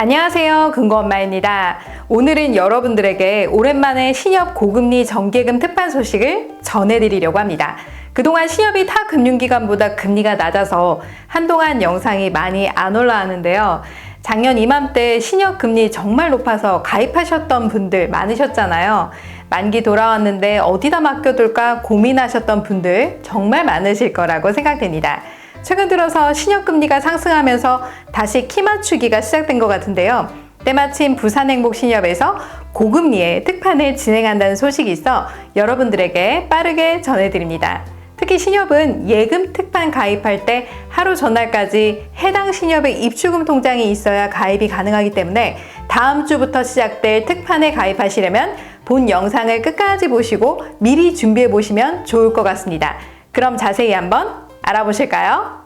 안녕하세요. 금고엄마입니다. 오늘은 여러분들에게 오랜만에 신협 고금리 정기예금 특판 소식을 전해드리려고 합니다. 그동안 신협이 타 금융기관보다 금리가 낮아서 한동안 영상이 많이 안 올라왔는데요. 작년 이맘때 신협 금리 정말 높아서 가입하셨던 분들 많으셨잖아요. 만기 돌아왔는데 어디다 맡겨둘까 고민하셨던 분들 정말 많으실 거라고 생각됩니다. 최근 들어서 신협금리가 상승하면서 다시 키 맞추기가 시작된 것 같은데요. 때마침 부산행복신협에서 고금리의 특판을 진행한다는 소식이 있어 여러분들에게 빠르게 전해드립니다. 특히 신협은 예금 특판 가입할 때 하루 전날까지 해당 신협의 입출금 통장이 있어야 가입이 가능하기 때문에 다음 주부터 시작될 특판에 가입하시려면 본 영상을 끝까지 보시고 미리 준비해 보시면 좋을 것 같습니다. 그럼 자세히 한번 알아보실까요?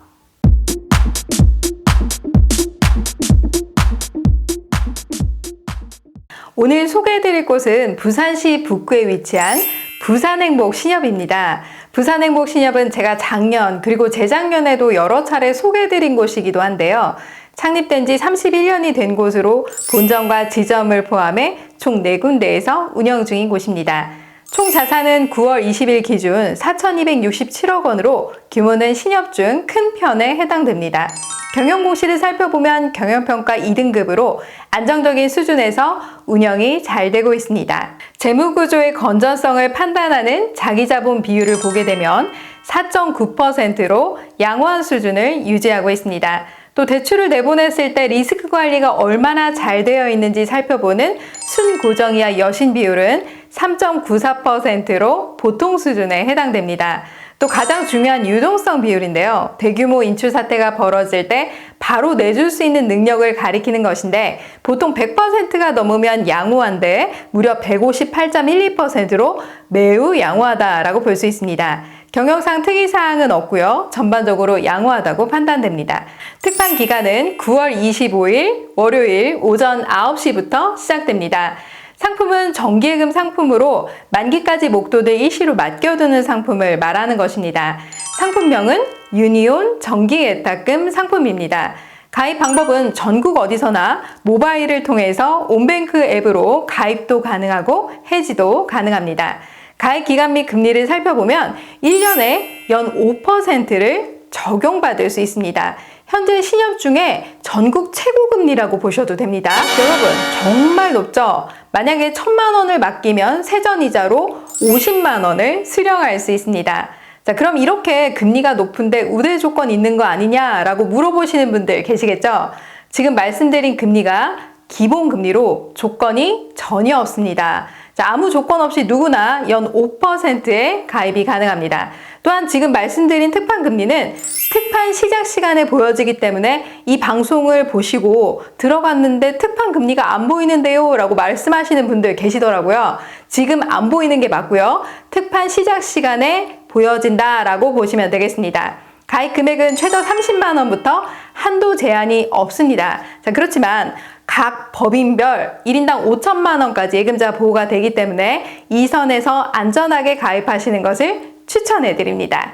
오늘 소개해드릴 곳은 부산시 북구에 위치한 부산행복신협입니다. 부산행복신협은 제가 작년 그리고 재작년에도 여러 차례 소개해드린 곳이기도 한데요. 창립된 지 31년이 된 곳으로 본점과 지점을 포함해 총 4군데에서 운영 중인 곳입니다. 총 자산은 9월 20일 기준 4,267억 원으로 규모는 신협 중 큰 편에 해당됩니다. 경영공시를 살펴보면 경영평가 2등급으로 안정적인 수준에서 운영이 잘 되고 있습니다. 재무구조의 건전성을 판단하는 자기자본 비율을 보게 되면 4.9%로 양호한 수준을 유지하고 있습니다. 또 대출을 내보냈을 때 리스크 관리가 얼마나 잘 되어 있는지 살펴보는 순고정이와 여신 비율은 3.94%로 보통 수준에 해당됩니다. 또 가장 중요한 유동성 비율인데요. 대규모 인출 사태가 벌어질 때 바로 내줄 수 있는 능력을 가리키는 것인데 보통 100%가 넘으면 양호한데 무려 158.12%로 매우 양호하다라고 볼 수 있습니다. 경영상 특이사항은 없고요. 전반적으로 양호하다고 판단됩니다. 특판 기간은 9월 25일 월요일 오전 9시부터 시작됩니다. 상품은 정기예금 상품으로 만기까지 목돈을 일시로 맡겨두는 상품을 말하는 것입니다. 상품명은 유니온 정기예탁금 상품입니다. 가입 방법은 전국 어디서나 모바일을 통해서 온뱅크 앱으로 가입도 가능하고 해지도 가능합니다. 가입 기간 및 금리를 살펴보면 1년에 연 5%를 적용받을 수 있습니다. 현재 신협 중에 전국 최고 금리라고 보셔도 됩니다. 여러분 정말 높죠? 만약에 1,000만 원을 맡기면 세전이자로 50만 원을 수령할 수 있습니다. 자, 그럼 이렇게 금리가 높은데 우대 조건 있는 거 아니냐라고 물어보시는 분들 계시겠죠? 지금 말씀드린 금리가 기본 금리로 조건이 전혀 없습니다. 자, 아무 조건 없이 누구나 연 5%의 가입이 가능합니다. 또한 지금 말씀드린 특판 금리는 특판 시작 시간에 보여지기 때문에 이 방송을 보시고 들어갔는데 특판 금리가 안 보이는데요 라고 말씀하시는 분들 계시더라고요. 지금 안 보이는 게 맞고요. 특판 시작 시간에 보여진다 라고 보시면 되겠습니다. 가입 금액은 최저 30만 원부터 한도 제한이 없습니다. 자, 그렇지만 각 법인별 1인당 5천만 원까지 예금자 보호가 되기 때문에 이 선에서 안전하게 가입하시는 것을 추천해 드립니다.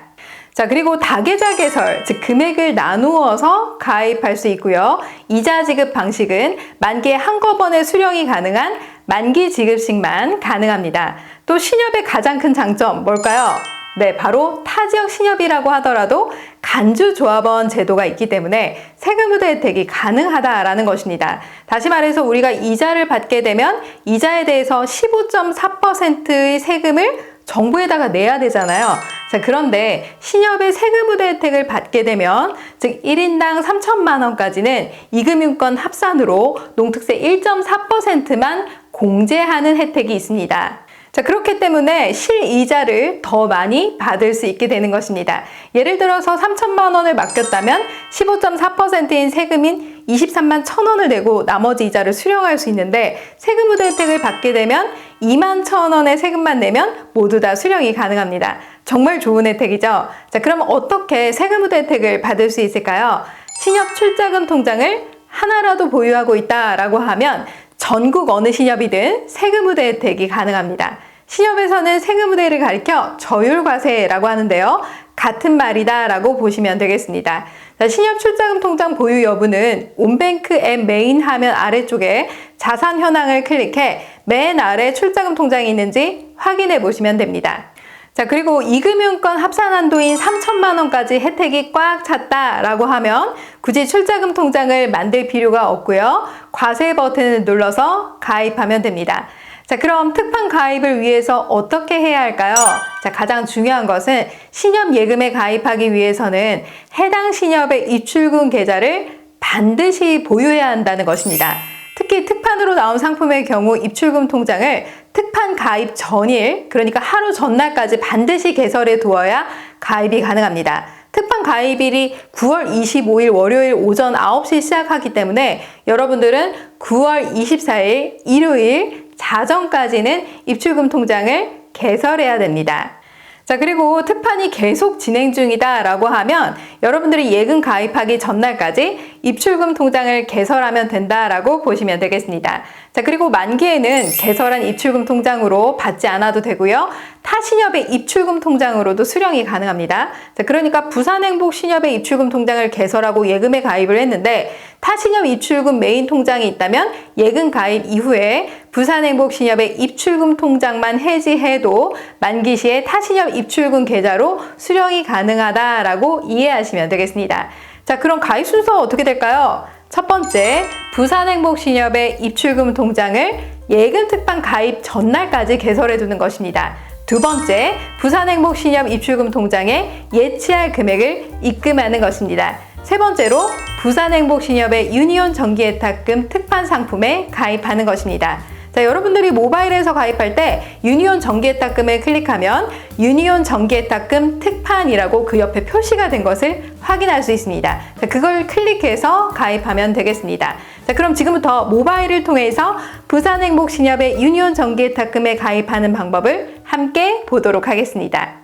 자, 그리고 다계좌 개설, 즉 금액을 나누어서 가입할 수 있고요. 이자 지급 방식은 만기에 한꺼번에 수령이 가능한 만기 지급식만 가능합니다. 또 신협의 가장 큰 장점 뭘까요? 네, 바로 타지역 신협이라고 하더라도 간주조합원 제도가 있기 때문에 세금우대 혜택이 가능하다라는 것입니다. 다시 말해서 우리가 이자를 받게 되면 이자에 대해서 15.4%의 세금을 정부에다가 내야 되잖아요. 자, 그런데 신협의 세금우대 혜택을 받게 되면 즉 1인당 3천만 원까지는 이금융권 합산으로 농특세 1.4%만 공제하는 혜택이 있습니다. 자, 그렇기 때문에 실이자를 더 많이 받을 수 있게 되는 것입니다. 예를 들어서 3천만 원을 맡겼다면 15.4%인 세금인 23만 1,000원을 내고 나머지 이자를 수령할 수 있는데 세금우대 혜택을 받게 되면 2만 1,000원의 세금만 내면 모두 다 수령이 가능합니다. 정말 좋은 혜택이죠. 자, 그럼 어떻게 세금우대 혜택을 받을 수 있을까요? 신협 출자금 통장을 하나라도 보유하고 있다라고 하면 전국 어느 신협이든 세금우대 혜택이 가능합니다. 신협에서는 세금우대를 가리켜 저율과세라고 하는데요. 같은 말이다 라고 보시면 되겠습니다. 자, 신협 출자금 통장 보유 여부는 온뱅크 앱 메인 화면 아래쪽에 자산 현황을 클릭해 맨 아래 출자금 통장이 있는지 확인해 보시면 됩니다. 자, 그리고 이금융권 합산 한도인 3천만 원까지 혜택이 꽉 찼다라고 하면 굳이 출자금 통장을 만들 필요가 없고요. 과세 버튼을 눌러서 가입하면 됩니다. 자, 그럼 특판 가입을 위해서 어떻게 해야 할까요? 자, 가장 중요한 것은 신협 예금에 가입하기 위해서는 해당 신협의 입출금 계좌를 반드시 보유해야 한다는 것입니다. 특히 특판으로 나온 상품의 경우 입출금 통장을 특판 가입 전일, 그러니까 하루 전날까지 반드시 개설해 두어야 가입이 가능합니다. 특판 가입일이 9월 25일 월요일 오전 9시 시작하기 때문에 여러분들은 9월 24일 일요일 자정까지는 입출금 통장을 개설해야 됩니다. 자, 그리고 특판이 계속 진행 중이다 라고 하면 여러분들이 예금 가입하기 전날까지 입출금 통장을 개설하면 된다라고 보시면 되겠습니다. 자, 그리고 만기에는 개설한 입출금 통장으로 받지 않아도 되고요. 타 신협의 입출금 통장으로도 수령이 가능합니다. 자, 그러니까 부산행복 신협의 입출금 통장을 개설하고 예금에 가입을 했는데 타 신협 입출금 메인 통장이 있다면 예금 가입 이후에 부산행복 신협의 입출금 통장만 해지해도 만기 시에 타 신협 입출금 계좌로 수령이 가능하다라고 이해하시면 되겠습니다. 자, 그럼 가입 순서 어떻게 될까요? 첫 번째, 부산행복 신협의 입출금 통장을 예금 특판 가입 전날까지 개설해 두는 것입니다. 두 번째, 부산행복 신협 입출금 통장에 예치할 금액을 입금하는 것입니다. 세 번째로, 부산행복 신협의 유니온 정기예탁금 특판 상품에 가입하는 것입니다. 자, 여러분들이 모바일에서 가입할 때 유니온 정기예탁금을 클릭하면 유니온 정기예탁금 특판이라고 그 옆에 표시가 된 것을 확인할 수 있습니다. 자, 그걸 클릭해서 가입하면 되겠습니다. 자, 그럼 지금부터 모바일을 통해서 부산행복신협의 유니온 정기예탁금에 가입하는 방법을 함께 보도록 하겠습니다.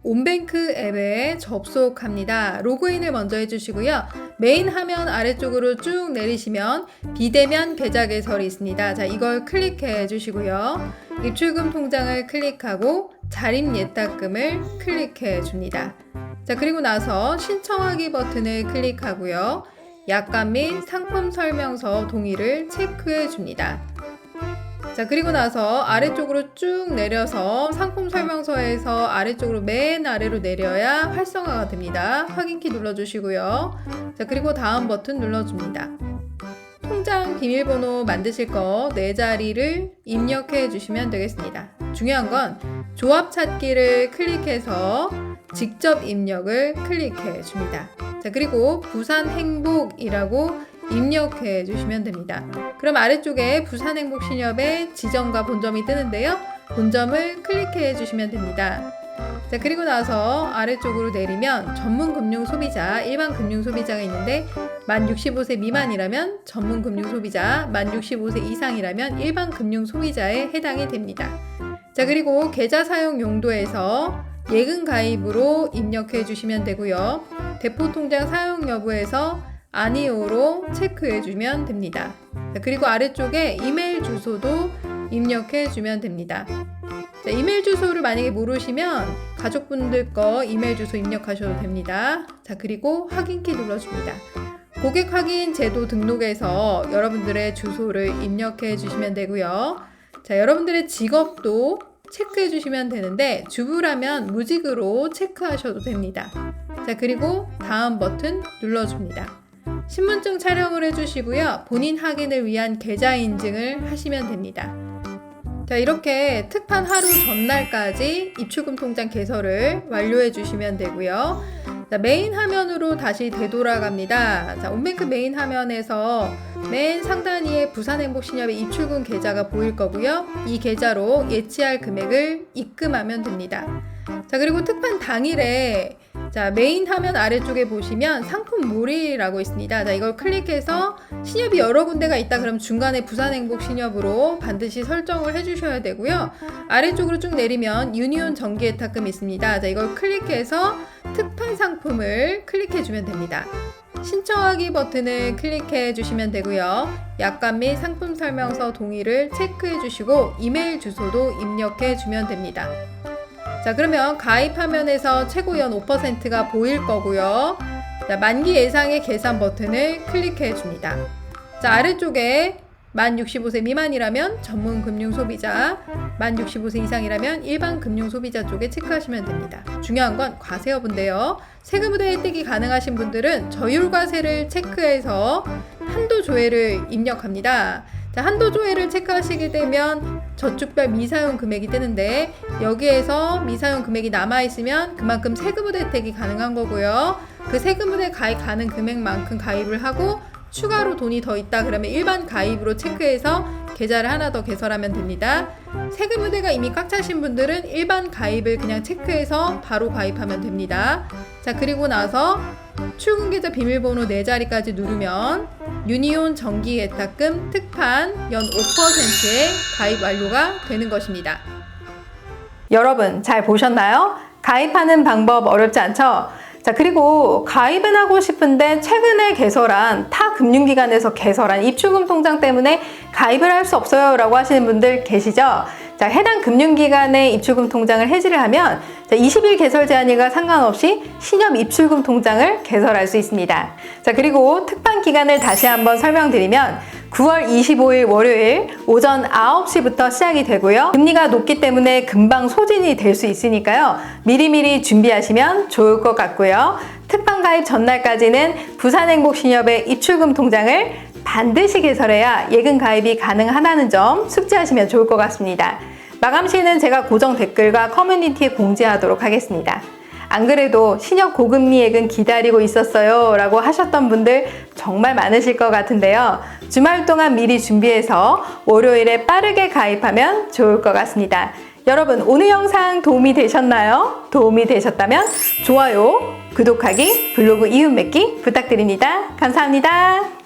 온뱅크 앱에 접속합니다. 로그인을 먼저 해주시고요. 메인 화면 아래쪽으로 쭉 내리시면 비대면 계좌 개설이 있습니다. 자, 이걸 클릭해 주시고요. 입출금 통장을 클릭하고 자립 예탁금을 클릭해 줍니다. 자, 그리고 나서 신청하기 버튼을 클릭하고요. 약관 및 상품 설명서 동의를 체크해 줍니다. 자, 그리고 나서 아래쪽으로 쭉 내려서 상품 설명서에서 아래쪽으로 맨 아래로 내려야 활성화가 됩니다. 확인키 눌러주시고요. 자, 그리고 다음 버튼 눌러줍니다. 통장 비밀번호 만드실 거 4자리를 입력해 주시면 되겠습니다. 중요한 건 조합 찾기를 클릭해서 직접 입력을 클릭해 줍니다. 자, 그리고 부산행복이라고 입력해 주시면 됩니다. 그럼 아래쪽에 부산행복신협의 지점과 본점이 뜨는데요. 본점을 클릭해 주시면 됩니다. 자, 그리고 나서 아래쪽으로 내리면 전문금융소비자, 일반금융소비자가 있는데 만 65세 미만이라면 전문금융소비자, 만 65세 이상이라면 일반금융소비자에 해당이 됩니다. 자, 그리고 계좌 사용 용도에서 예금 가입으로 입력해 주시면 되고요. 대포통장 사용 여부에서 아니오로 체크해 주면 됩니다. 자, 그리고 아래쪽에 이메일 주소도 입력해 주면 됩니다. 자, 이메일 주소를 만약에 모르시면 가족분들 거 이메일 주소 입력하셔도 됩니다. 자, 그리고 확인키 눌러줍니다. 고객 확인 제도 등록에서 여러분들의 주소를 입력해 주시면 되고요. 자, 여러분들의 직업도 체크해 주시면 되는데 주부라면 무직으로 체크하셔도 됩니다. 자, 그리고 다음 버튼 눌러줍니다. 신분증 촬영을 해주시고요. 본인 확인을 위한 계좌 인증을 하시면 됩니다. 자, 이렇게 특판 하루 전날까지 입출금 통장 개설을 완료해 주시면 되고요. 자, 메인 화면으로 다시 되돌아갑니다. 자, 온뱅크 메인 화면에서 맨 상단위에 부산행복신협의 입출금 계좌가 보일 거고요. 이 계좌로 예치할 금액을 입금하면 됩니다. 자, 그리고 특판 당일에 자, 메인 화면 아래쪽에 보시면 상품 몰이라고 있습니다. 자, 이걸 클릭해서 신협이 여러 군데가 있다 그럼 중간에 부산행복 신협으로 반드시 설정을 해주셔야 되고요. 아래쪽으로 쭉 내리면 유니온 정기예탁금이 있습니다. 자, 이걸 클릭해서 특판 상품을 클릭해 주면 됩니다. 신청하기 버튼을 클릭해 주시면 되고요. 약관 및 상품 설명서 동의를 체크해 주시고 이메일 주소도 입력해 주면 됩니다. 자, 그러면 가입 화면에서 최고 연 5%가 보일 거고요. 자, 만기 예상의 계산 버튼을 클릭해 줍니다. 자, 아래쪽에 만 65세 미만이라면 전문 금융 소비자, 만 65세 이상이라면 일반 금융 소비자 쪽에 체크하시면 됩니다. 중요한 건 과세 여부인데요. 세금 우대 혜택이 가능하신 분들은 저율과세를 체크해서 한도 조회를 입력합니다. 자, 한도 조회를 체크하시게 되면 저축별 미사용 금액이 뜨는데 여기에서 미사용 금액이 남아있으면 그만큼 세금 우대 혜택이 가능한 거고요. 그 세금 우대 가입 가능 금액만큼 가입을 하고 추가로 돈이 더 있다 그러면 일반 가입으로 체크해서 계좌를 하나 더 개설하면 됩니다. 세금 우대가 이미 꽉 차신 분들은 일반 가입을 그냥 체크해서 바로 가입하면 됩니다. 자, 그리고 나서 출금 계좌 비밀번호 4자리까지 누르면 유니온 정기 예탁금 특판 연 5%의 가입 완료가 되는 것입니다. 여러분 잘 보셨나요? 가입하는 방법 어렵지 않죠? 자, 그리고 가입은 하고 싶은데 최근에 개설한 타 금융기관에서 개설한 입출금 통장 때문에 가입을 할 수 없어요 라고 하시는 분들 계시죠? 자, 해당 금융기관의 입출금 통장을 해지를 하면 20일 개설 제한일과 상관없이 신협 입출금 통장을 개설할 수 있습니다. 자, 그리고 특판 기간을 다시 한번 설명드리면 9월 25일 월요일 오전 9시부터 시작이 되고요. 금리가 높기 때문에 금방 소진이 될 수 있으니까요. 미리미리 준비하시면 좋을 것 같고요. 특판 가입 전날까지는 부산행복신협의 입출금 통장을 반드시 개설해야 예금 가입이 가능하다는 점 숙지하시면 좋을 것 같습니다. 마감 시에는 제가 고정 댓글과 커뮤니티에 공지하도록 하겠습니다. 안 그래도 신협 고금리 예금 기다리고 있었어요 라고 하셨던 분들 정말 많으실 것 같은데요. 주말 동안 미리 준비해서 월요일에 빠르게 가입하면 좋을 것 같습니다. 여러분 오늘 영상 도움이 되셨나요? 도움이 되셨다면 좋아요, 구독하기, 블로그 이웃 맺기 부탁드립니다. 감사합니다.